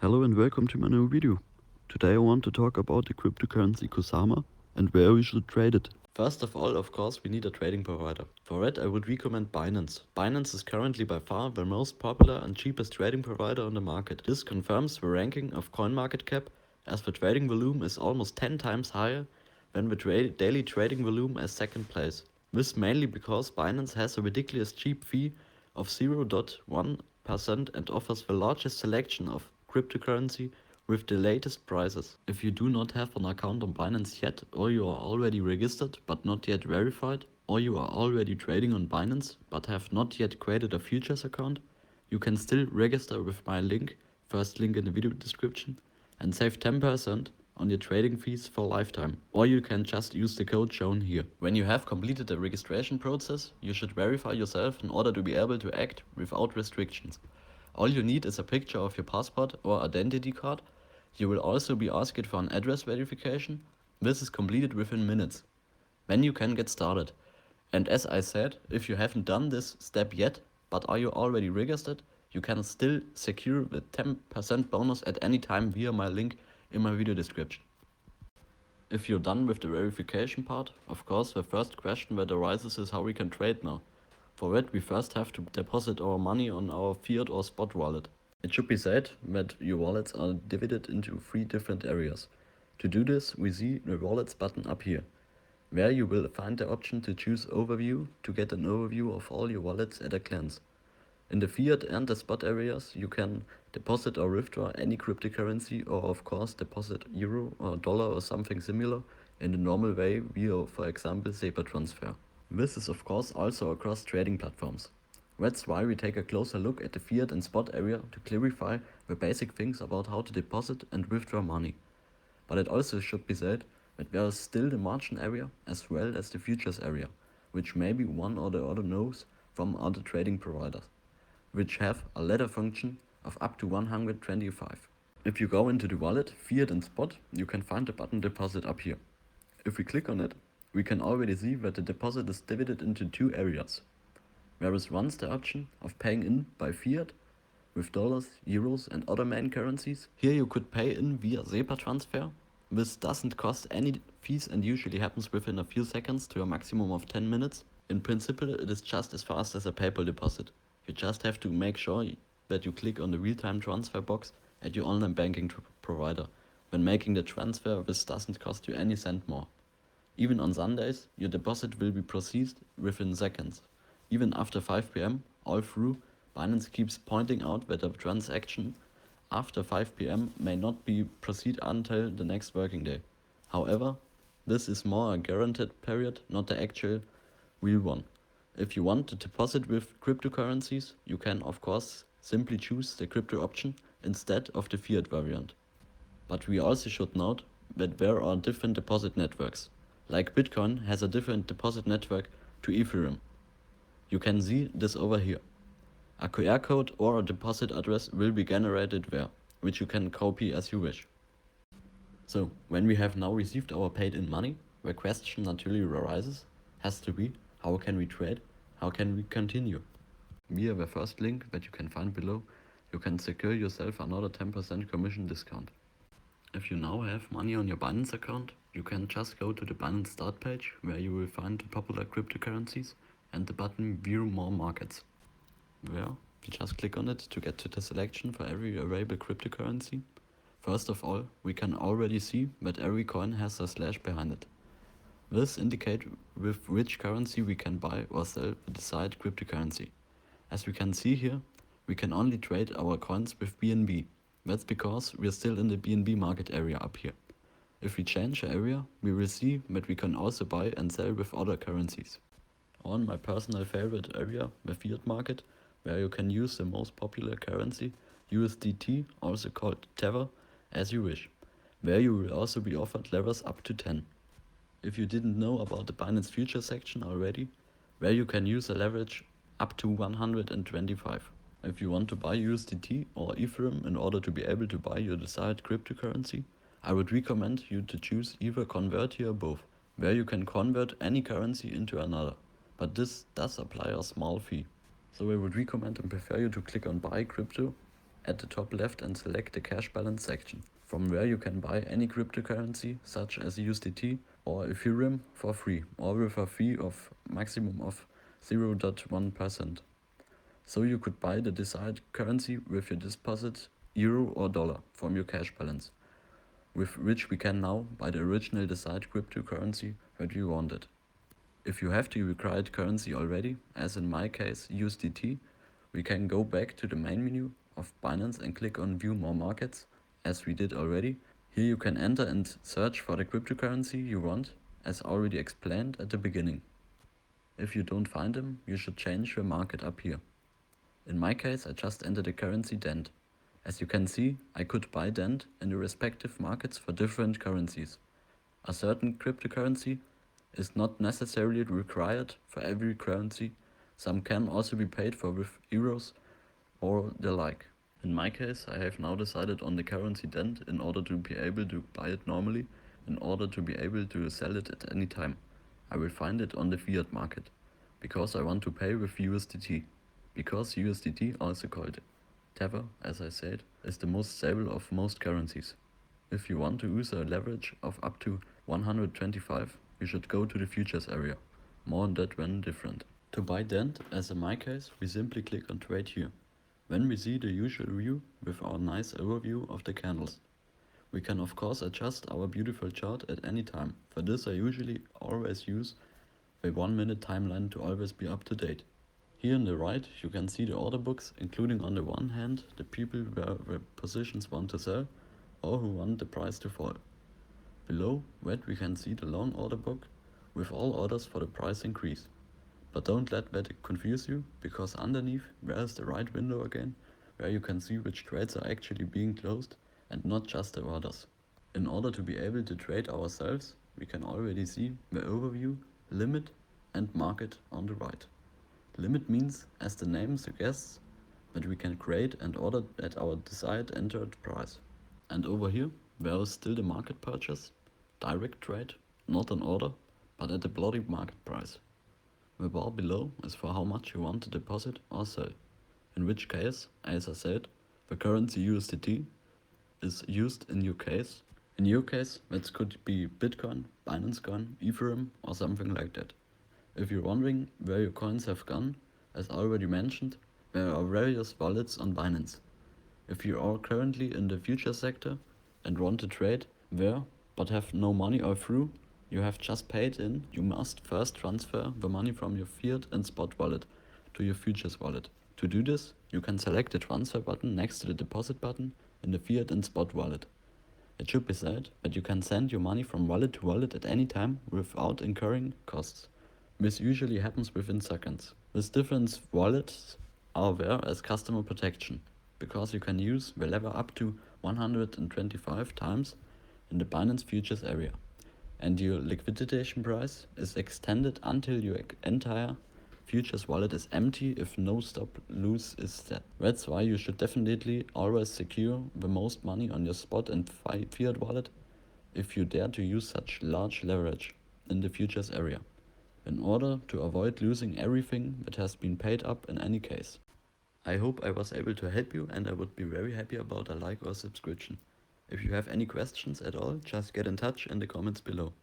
Hello and welcome to my new video. Today I want to talk about the cryptocurrency Kusama and where we should trade it. First of all, of course, we need a trading provider. For it, I would recommend Binance. Binance is currently by far the most popular and cheapest trading provider on the market. This confirms the ranking of CoinMarketCap, as the trading volume is almost 10 times higher than the daily trading volume as second place. This mainly because Binance has a ridiculous cheap fee of 0.1% and offers the largest selection of cryptocurrency with the latest prices. If you do not have an account on Binance yet, or you are already registered but not yet verified, or you are already trading on Binance but have not yet created a futures account, you can still register with my link, first link in the video description, and save 10% on your trading fees for lifetime. Or you can just use the code shown here. When you have completed the registration process, you should verify yourself in order to be able to act without restrictions. All you need is a picture of your passport or identity card. You will also be asked for an address verification. This is completed within minutes. Then you can get started. And as I said, if you haven't done this step yet, but are you already registered, you can still secure the 10% bonus at any time via my link in my video description. If you're done with the verification part, of course, the first question that arises is how we can trade now. For that, we first have to deposit our money on our fiat or spot wallet. It should be said that your wallets are divided into 3 different areas. To do this, we see the wallets button up here, where you will find the option to choose Overview to get an overview of all your wallets at a glance. In the fiat and the spot areas, you can deposit or withdraw any cryptocurrency, or of course deposit euro or dollar or something similar in the normal way via, for example, SEPA transfer. This is of course also across trading platforms. That's why we take a closer look at the fiat and spot area to clarify the basic things about how to deposit and withdraw money. But it also should be said that there is still the margin area as well as the futures area, which maybe one or the other knows from other trading providers, which have a ladder function of up to 125. If you go into the wallet, fiat and spot, you can find the button deposit up here. If we click on it, we can already see that the deposit is divided into 2 areas. There is once the option of paying in by fiat with dollars, euros and other main currencies. Here you could pay in via SEPA transfer. This doesn't cost any fees and usually happens within a few seconds to a maximum of 10 minutes. In principle, it is just as fast as a PayPal deposit. You just have to make sure that you click on the real-time transfer box at your online banking provider. When making the transfer, this doesn't cost you any cent more. Even on Sundays, your deposit will be processed within seconds. Even after 5 p.m, all through, Binance keeps pointing out that a transaction after 5 p.m. may not be proceed until the next working day. However, this is more a guaranteed period, not the actual real one. If you want to deposit with cryptocurrencies, you can of course simply choose the crypto option instead of the fiat variant. But we also should note that there are different deposit networks. Like Bitcoin has a different deposit network to Ethereum. You can see this over here. A QR code or a deposit address will be generated there, which you can copy as you wish. So, when we have now received our paid-in money, the question naturally arises, has to be, how can we trade? How can we continue? Via the first link that you can find below, you can secure yourself another 10% commission discount. If you now have money on your Binance account, you can just go to the Binance start page where you will find the popular cryptocurrencies and the button View More Markets. There, you just click on it to get to the selection for every available cryptocurrency. First of all, we can already see that every coin has a slash behind it. This indicates with which currency we can buy or sell the desired cryptocurrency. As we can see here, we can only trade our coins with BNB. That's because we're still in the BNB market area up here. If we change the area, we will see that we can also buy and sell with other currencies. On my personal favorite area, the fiat market, where you can use the most popular currency, USDT, also called Tether, as you wish. There you will also be offered levels up to 10. If you didn't know about the Binance Futures section already, where you can use a leverage up to 125. If you want to buy USDT or Ethereum in order to be able to buy your desired cryptocurrency, I would recommend you to choose either Convert here or both, where you can convert any currency into another, but this does apply a small fee. So I would recommend and prefer you to click on Buy Crypto at the top left and select the cash balance section, from where you can buy any cryptocurrency such as USDT or Ethereum for free, or with a fee of maximum of 0.1%. So you could buy the desired currency with your deposit, euro or dollar, from your cash balance, with which we can now buy the original desired cryptocurrency that you wanted. If you have the required currency already, as in my case USDT, we can go back to the main menu of Binance and click on View More Markets, as we did already. Here you can enter and search for the cryptocurrency you want, as already explained at the beginning. If you don't find them, you should change your market up here. In my case, I just entered the currency DENT. As you can see, I could buy DENT in the respective markets for different currencies. A certain cryptocurrency is not necessarily required for every currency. Some can also be paid for with euros or the like. In my case, I have now decided on the currency DENT in order to be able to buy it normally, in order to be able to sell it at any time. I will find it on the fiat market, because I want to pay with USDT. Because USDT, also called Tether, as I said, is the most stable of most currencies. If you want to use a leverage of up to 125, you should go to the futures area. More on that when different. To buy DENT, as in my case, we simply click on trade here. When we see the usual view with our nice overview of the candles. We can of course adjust our beautiful chart at any time. For this I usually always use a 1 minute timeline to always be up to date. Here on the right you can see the order books, including on the one hand the people where the positions want to sell or who want the price to fall. Below that we can see the long order book with all orders for the price increase. But don't let that confuse you, because underneath there is the right window again, where you can see which trades are actually being closed and not just the orders. In order to be able to trade ourselves, we can already see the overview, limit and market on the right. Limit means, as the name suggests, that we can create and order at our desired entered price. And over here, there is still the market purchase, direct trade, not an order, but at the bloody market price. The bar below is for how much you want to deposit or sell, in which case, as I said, the currency USDT is used in your case. In your case, that could be Bitcoin, Binance Coin, Ethereum or something like that. If you're wondering where your coins have gone, as already mentioned, there are various wallets on Binance. If you are currently in the future sector and want to trade there but have no money or through, you have just paid in, you must first transfer the money from your fiat and spot wallet to your futures wallet. To do this, you can select the transfer button next to the deposit button in the fiat and spot wallet. It should be said that you can send your money from wallet to wallet at any time without incurring costs. This usually happens within seconds. These different wallets are there as customer protection, because you can use the lever up to 125 times in the Binance Futures area. And your liquidation price is extended until your entire futures wallet is empty if no stop loss is set. That's why you should definitely always secure the most money on your spot and fiat wallet if you dare to use such large leverage in the futures area, in order to avoid losing everything that has been paid up in any case. I hope I was able to help you, and I would be very happy about a like or subscription. If you have any questions at all, just get in touch in the comments below.